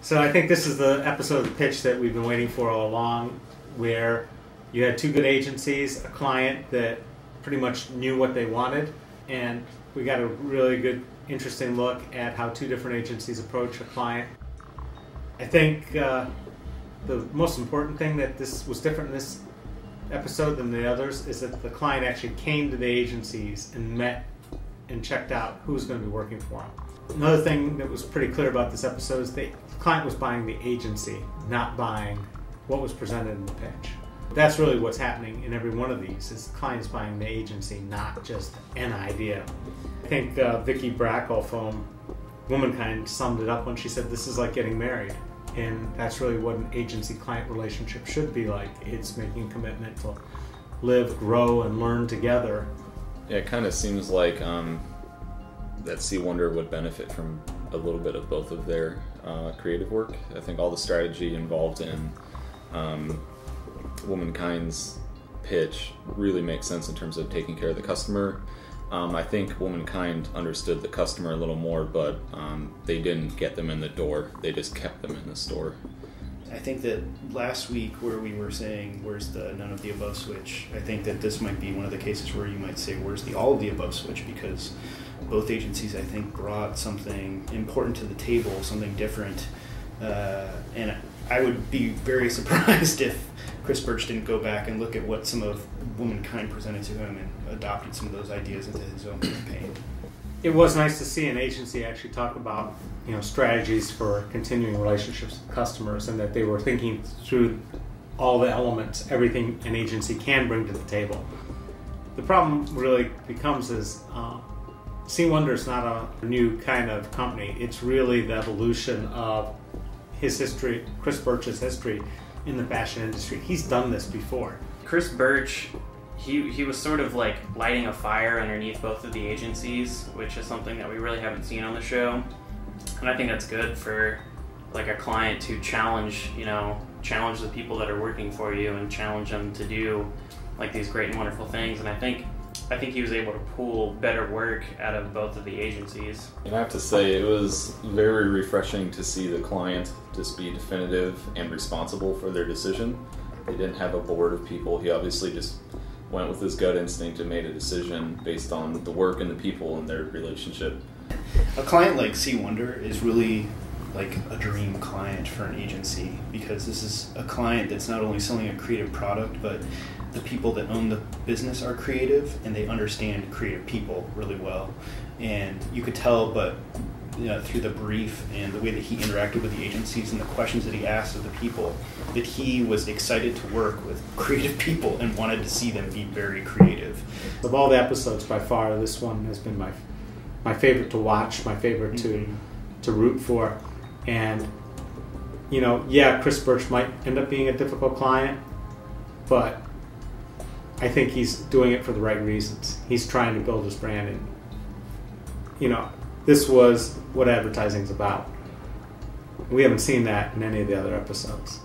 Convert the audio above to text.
So I think this is the episode of the pitch that we've been waiting for all along, where you had two good agencies, a client that pretty much knew what they wanted, and we got a really good, interesting look at how two different agencies approach a client. I think the most important thing that this was different in this episode than the others is that the client actually came to the agencies and met and checked out who was going to be working for them. Another thing that was pretty clear about this episode is the client was buying the agency, not buying what was presented in the pitch. That's really what's happening in every one of these, is the client's buying the agency, not just an idea. I think Vicki Brackle from Womenkind summed it up when she said this is like getting married. And that's really what an agency-client relationship should be like. It's making a commitment to live, grow, and learn together. Yeah, it kind of seems like that C. Wonder would benefit from a little bit of both of their creative work. I think all the strategy involved in Womankind's pitch really makes sense in terms of taking care of the customer. I think Womankind understood the customer a little more, but they didn't get them in the door. They just kept them in the store. I think that last week where we were saying, where's the none of the above switch, I think that this might be one of the cases where you might say, where's the all of the above switch? Because both agencies, I think, brought something important to the table, something different. And I would be very surprised if Chris Birch didn't go back and look at what some of Womankind presented to him and adopted some of those ideas into his own campaign. It was nice to see an agency actually talk about, strategies for continuing relationships with customers, and that they were thinking through all the elements, everything an agency can bring to the table. The problem really becomes is C. Wonder is not a new kind of company. It's really the evolution of his history, Chris Birch's history in the fashion industry. He's done this before. Chris Birch, he was sort of like lighting a fire underneath both of the agencies, which is something that we really haven't seen on the show. And I think that's good for like a client to challenge the people that are working for you and challenge them to do like these great and wonderful things. And I think he was able to pull better work out of both of the agencies. And I have to say, it was very refreshing to see the client just be definitive and responsible for their decision. They didn't have a board of people. He obviously just went with his gut instinct and made a decision based on the work and the people and their relationship. A client like C. Wonder is really like a dream client for an agency, because this is a client that's not only selling a creative product, but the people that own the business are creative and they understand creative people really well. And you could tell, but through the brief and the way that he interacted with the agencies and the questions that he asked of the people, that he was excited to work with creative people and wanted to see them be very creative. Of all the episodes, by far, this one has been my favorite to watch, my favorite to root for. And, Chris Birch might end up being a difficult client, but I think he's doing it for the right reasons. He's trying to build his brand, and, this was what advertising's about. We haven't seen that in any of the other episodes.